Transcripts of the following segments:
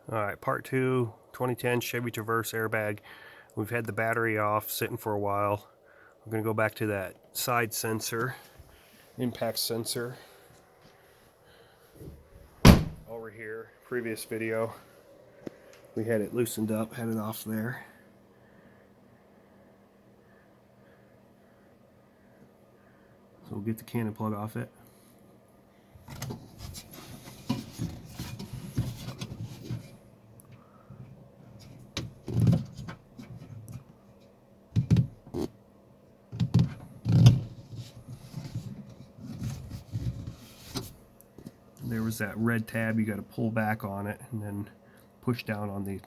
Alright, part 2, 2010 Chevy Traverse airbag. We've had the battery off, sitting for a while. We're going to go back to that side sensor, impact sensor. Over here, previous video, we had it loosened up, had it off there. So we'll get the cannon plug off it. There was that red tab, you got to pull back on it and then push down on the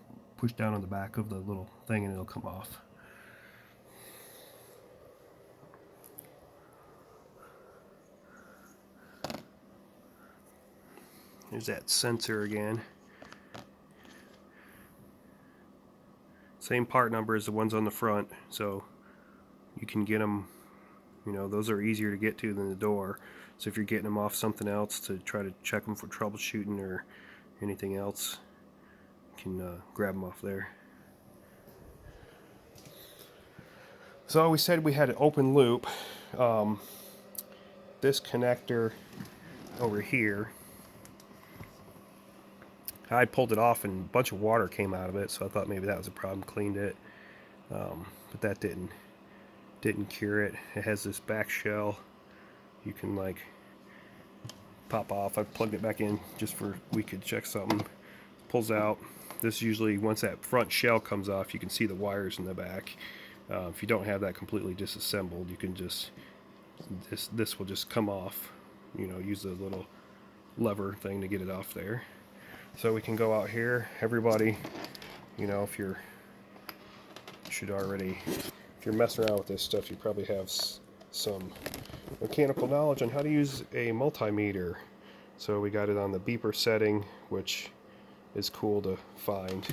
back of the little thing and it'll come off. There's that sensor again. Same part number as the ones on the front, so you can get them, you know, those are easier to get to than the door. So if you're getting them off something else to try to check them for troubleshooting or anything else, you can grab them off there. So we said we had an open loop. This connector over here, I pulled it off and a bunch of water came out of it, so I thought maybe that was a problem. Cleaned it, but that didn't cure it. It has this back shell you can like pop off. I plugged it back in just for we could check something. Pulls out. This usually, once that front shell comes off, you can see the wires in the back. If you don't have that completely disassembled, you can just this will just come off. You know, use the little lever thing to get it off there. So we can go out here. Everybody, you know, if you're messing around with this stuff, you probably have some mechanical knowledge on how to use a multimeter. So we got it on the beeper setting, which is cool to find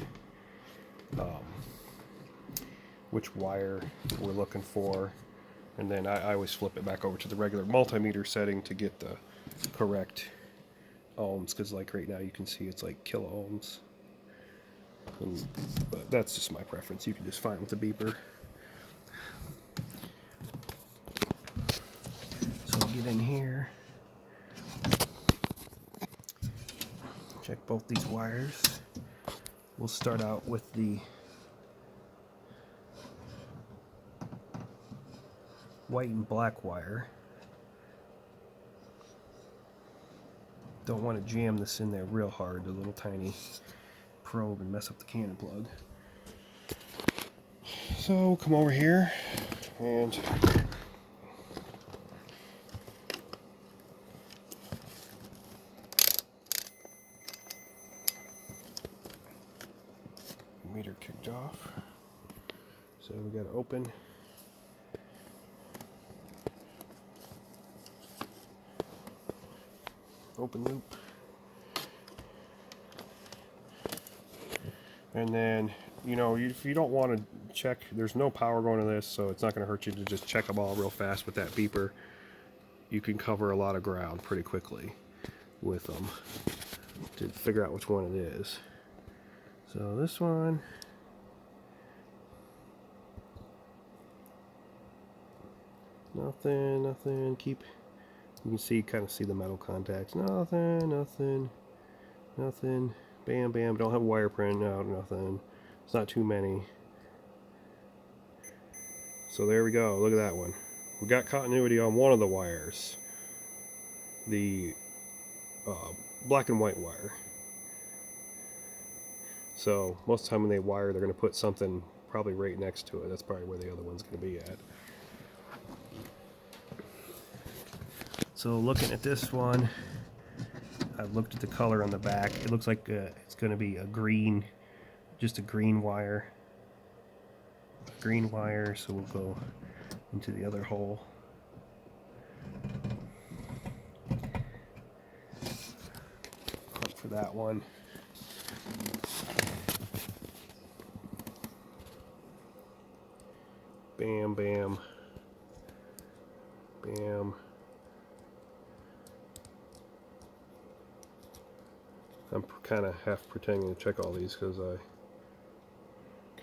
which wire we're looking for, and then I always flip it back over to the regular multimeter setting to get the correct ohms, because like right now you can see it's like kilo ohms, but that's just my preference. You can just find with the beeper. So we'll get in here, check both these wires. We'll start out with the white and black wire. Don't want to jam this in there real hard, the little tiny probe, and mess up the cannon plug. So come over here and meter kicked off. So we got to open. Open loop. And then, you know, if you don't want to check, there's no power going to this, so it's not going to hurt you to just check them all real fast with that beeper. You can cover a lot of ground pretty quickly with them to figure out which one it is. So this one, nothing, keep, you can see, kind of see the metal contacts. Nothing, bam, don't have a wire print out, nothing. It's not too many. So there we go, look at that one. We got continuity on one of the wires, the black and white wire. So most of the time when they wire, they're going to put something probably right next to it. That's probably where the other one's going to be at. So looking at this one, I've looked at the color on the back. It looks like it's going to be a green, just a green wire. Green wire, so we'll go into the other hole. Look for that one. Bam, bam, bam. I'm kind of half pretending to check all these because I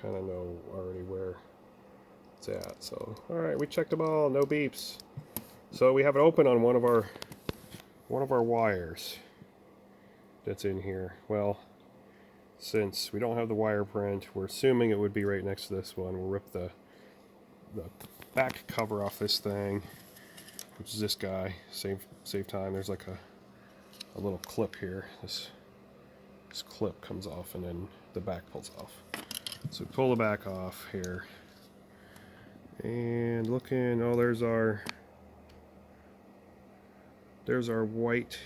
kind of know already where it's at. So, alright, we checked them all, no beeps. So we have it open on one of our wires that's in here. Well, since we don't have the wire print, we're assuming it would be right next to this one. We'll rip the back cover off this thing, which is this guy. Save time. There's like a little clip here. This clip comes off and then the back pulls off. So pull the back off here. And looking, oh, there's our white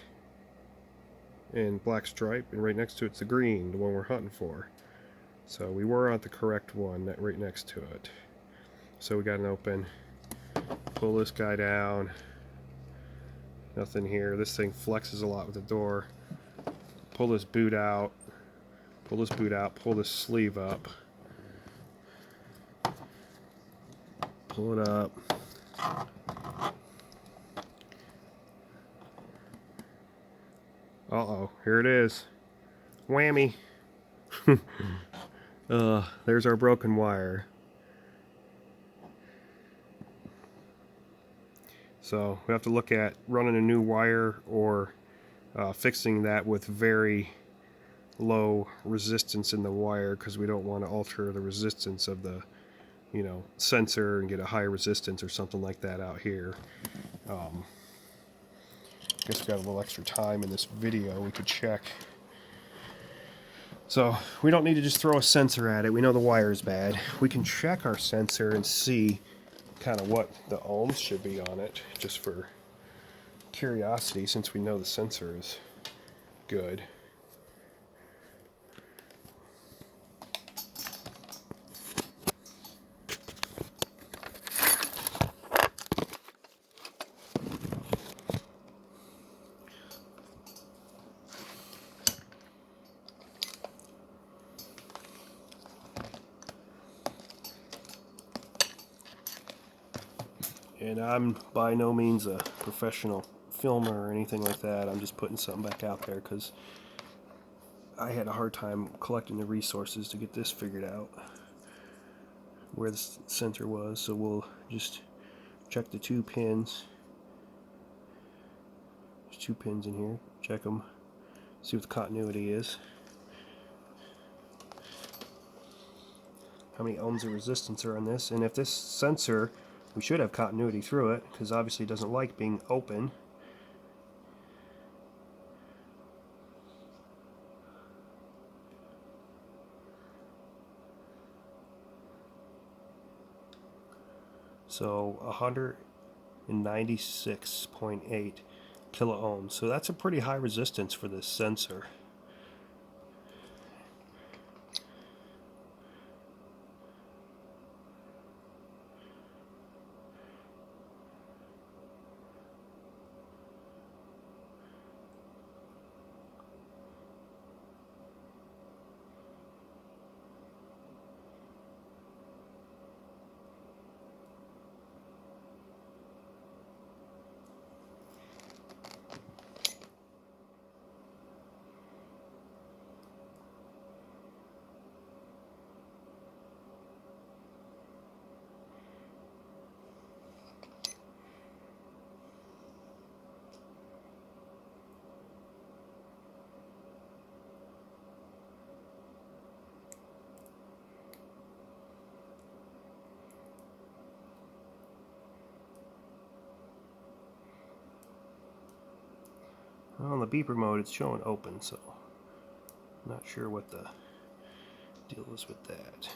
and black stripe, and right next to it's the green, the one we're hunting for. So we were on the correct one, right next to it. So we got an open. Pull this guy down. Nothing here. This thing flexes a lot with the door. Pull this boot out. Pull this boot out. Pull this sleeve up. Pull it up. Uh-oh, here it is. Whammy. There's our broken wire. So we have to look at running a new wire or fixing that with very low resistance in the wire, because we don't want to alter the resistance of the sensor and get a high resistance or something like that out here. I guess we got a little extra time in this video. We could check. So we don't need to just throw a sensor at it. We know the wire is bad. We can check our sensor and see kind of what the ohms should be on it, just for curiosity, since we know the sensor is good. And I'm by no means a professional filmer or anything like that. I'm just putting something back out there because I had a hard time collecting the resources to get this figured out, where the sensor was. So we'll just check the 2 pins. There's 2 pins in here. Check them. See what the continuity is. How many ohms of resistance are on this. And if this sensor, we should have continuity through it, because obviously it doesn't like being open. So 196.8 kilo ohms. So that's a pretty high resistance for this sensor. On the beeper mode, it's showing open, so I'm not sure what the deal is with that.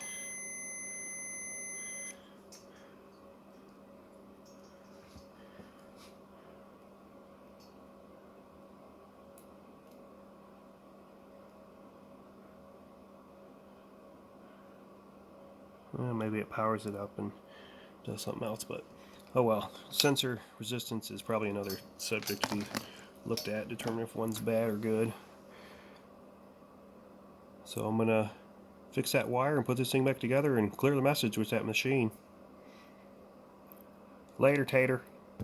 Well, maybe it powers it up and does something else, but oh well. Sensor resistance is probably another subject to be looked at, determine if one's bad or good. So I'm gonna fix that wire and put this thing back together and clear the message with that machine. Later, Tater.